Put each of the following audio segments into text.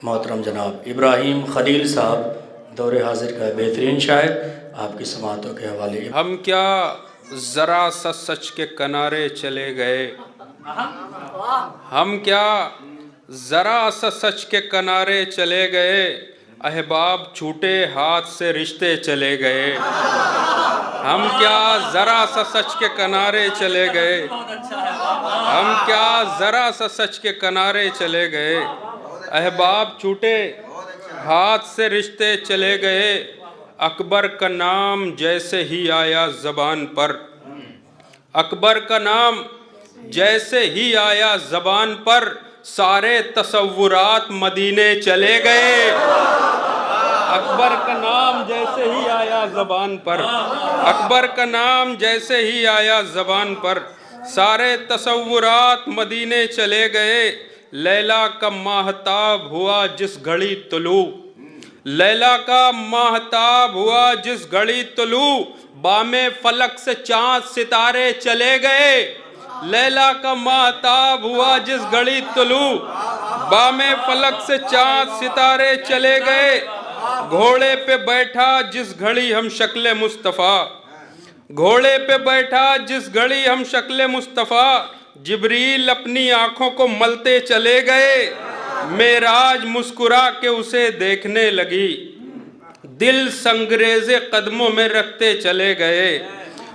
मोहतरम जनाब इब्राहिम खलील साहब दौरे हाजिर का बेहतरीन शायर आपकी समातों के हवाले। हम क्या ज़रा सा सच के किनारे चले गए, हम क्या ज़रा सा सच के किनारे चले गए, अहबाब छूटे हाथ से रिश्ते चले गए। हम क्या ज़रा सा सच के किनारे चले गए, हम क्या ज़रा सा सच के किनारे चले गए, अहबाब छूटे हाथ से रिश्ते चले गए। अकबर का नाम जैसे ही आया ज़बान पर, अकबर का नाम जैसे ही आया ज़बान पर, सारे तसव्वुरात मदीने चले गए। अकबर का नाम जैसे ही आया ज़बान पर, अकबर का नाम जैसे ही आया ज़बान पर, सारे तसव्वुरात मदीने चले गए। लैला का माहताब हुआ जिस घड़ी तुलू, लैला का माहताब हुआ जिस घड़ी तुलू, बामे फलक से चाँद सितारे चले गए। लैला का माहताब हुआ जिस घड़ी तुलू, बामे फलक से चाँद सितारे चले गए। घोड़े पे बैठा जिस घड़ी हम शक्ल मुस्तफ़ा, घोड़े पे बैठा जिस घड़ी हम शक्ल मुस्तफ़ा, जिब्रील अपनी आंखों को मलते चले गए। मेराज मुस्कुरा के उसे देखने लगी, दिल संगरेज़े कदमों में रखते चले गए।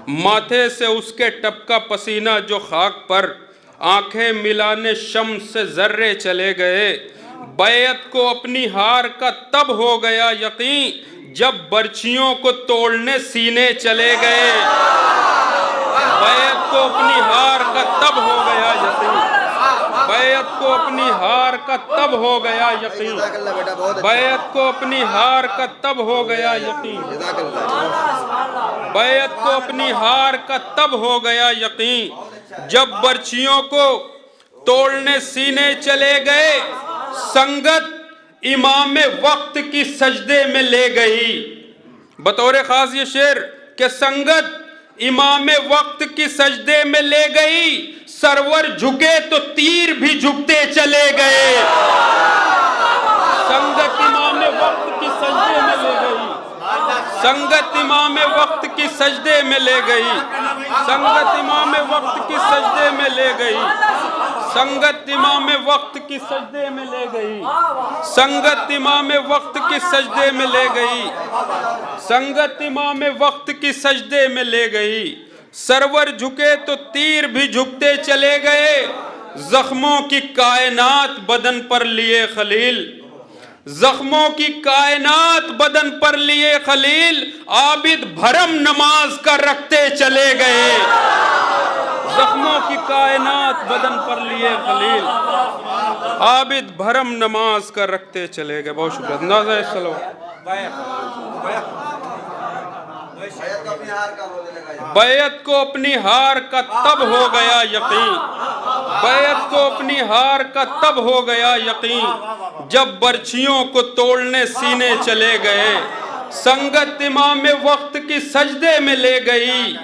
माथे से उसके टपका पसीना जो खाक पर, आंखें मिलाने शम्स से जर्रे चले गए। बैत को अपनी हार का तब हो गया यकीन, जब बर्छियों को तोड़ने सीने चले गए। बैत को अपनी हार का तब हो गया यकीन, बैत को अपनी हार का तब हो गया यकीन, बैत को अपनी हार का तब हो गया यकीन, बैत को अपनी हार का तब हो गया यकीन, जब बर्छियों को तोड़ने सीने चले गए। संगत इमाम वक्त की सजदे में ले गई, बतौर खास ये शेर के संगत इमाम वक्त की सजदे में ले गई। सरवर झुके तो तीर भी झुकते चले गए। संगत इमाम वक्त की सजदे में ले गई, संगत इमाम वक्त की सजदे में ले गई, संगत इमाम वक्त की सजदे में ले गई, संगत इमाम वक्त की सजदे में ले गई, संगत इमाम वक्त की सजदे में ले गई, संगत इमाम वक्त की सजदे में ले गई। सरवर झुके तो तीर भी झुकते चले गए। जख्मों की कायनात बदन पर लिए खलील, जख्मों की कायनात बदन पर लिए खलील, आबिद भरम नमाज का रखते चले गए। जख्मों की कायनात बदन पर लिए खलील, आबिद भरम नमाज का रखते चले गए। बहुत शुक्रिया। अंदाज़ा चलो बैत को अपनी हार का तब हो गया यकीन, बैत को अपनी हार का तब हो गया यकीन, जब बर्छियों को तोड़ने सीने चले गए। संगत इमाम वक्त की सजदे में ले गई,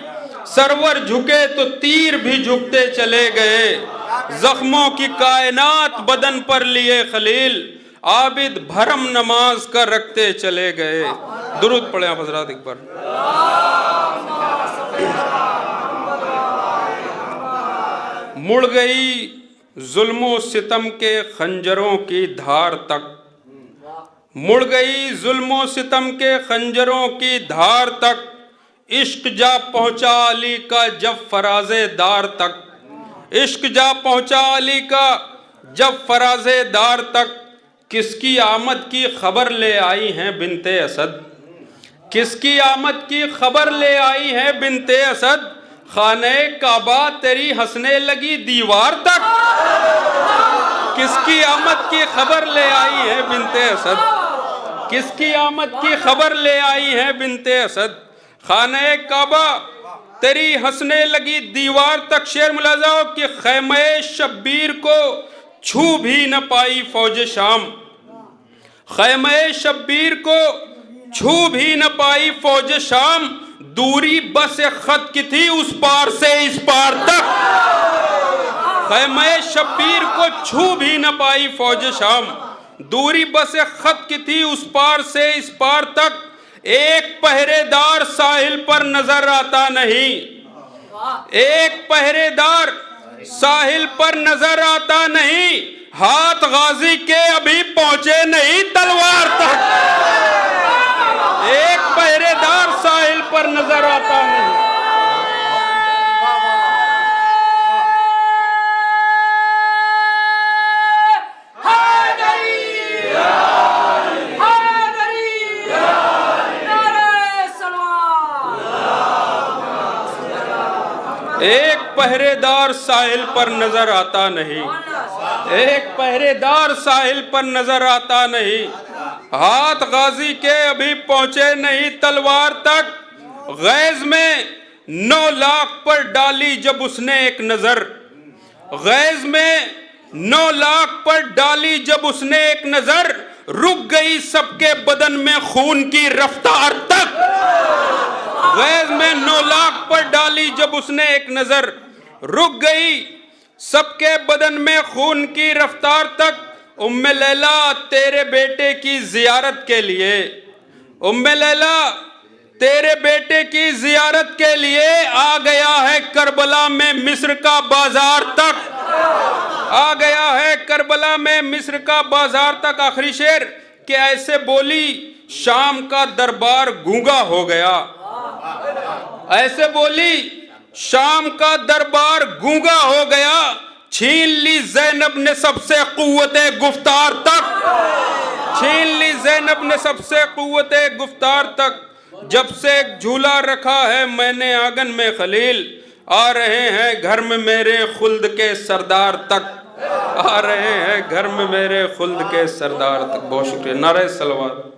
सरवर झुके तो तीर भी झुकते चले गए। जख्मों की कायनात बदन पर लिए खलील, आबिद भरम नमाज का रखते चले गए। दुरूद पढ़े आप हज़रात एक बार। मुड़ गई जुल्मो सितम के खंजरों की धार तक, मुड़ गई जुल्मो सितम के खंजरों की धार तक, इश्क जा पहुंचा अली का जब फराजे दार तक, इश्क जा पहुंचा अली का जब फराजे दार तक। किसकी आमद की खबर ले आई हैं बिनते असद, किसकी आमद की खबर ले आई है बिनते असद, खाने काबा तेरी हंसने लगी दीवार तक। किसकी आमद की खबर ले आई है बिनते असद, किसकी आमद की खबर ले आई है बिनते असद, खाने काबा तेरी हंसने लगी दीवार तक। शेर मुलाज़ा कि खैमे शब्बीर को छू भी न पाई फौज शाम, खैमे शब्बीर को छू भी न पाई फौज शाम, दूरी बस खत की थी उस पार से इस पार तक। खैमे शब्बीर को छू भी न पाई फौज शाम, दूरी बस एक खत की थी, उस पार से इस पार तक एक पहरेदार साहिल पर नजर आता नहीं। एक पहरेदार साहिल पर नजर आता नहीं, हाथ गाजी के अभी पहुंचे नहीं तलवार तक। एक पहरेदार साहिल पर नजर आता नहीं। एक पहरेदार साहिल पर नजर आता नहीं, एक पहरेदार साहिल पर नजर आता नहीं, हाथ गाजी के अभी पहुंचे नहीं तलवार तक। गैज में 9 लाख पर डाली जब उसने एक नजर, गैज में 9 लाख पर डाली जब उसने एक नजर, रुक गई सबके बदन में खून की रफ्तार तक। गैज में 9 लाख पर डाली जब उसने एक नजर, रुक गई सबके बदन में खून की रफ्तार तक। उम्मे लैला तेरे बेटे की जियारत के लिए, उम्मे लैला तेरे बेटे की जियारत के लिए आ गया है करबला में मिस्र का बाजार तक, आ गया है करबला में मिस्र का बाजार तक। आखिरी शेर कि ऐसे बोली शाम का दरबार गूंगा हो गया, ऐसे बोली शाम का दरबार गूंगा हो गया, छीन ली ज़ैनब ने सबसे कुव्वते गुफ्तार तक, छीन ली ज़ैनब ने सबसे कुव्वते गुफ्तार तक। जब से एक झूला रखा है मैंने आंगन में खलील, आ रहे हैं घर में मेरे खुल्द के सरदार तक, आ रहे हैं घर में मेरे खुल्द के सरदार तक। बहुत शुक्रिया। नारे सलवात।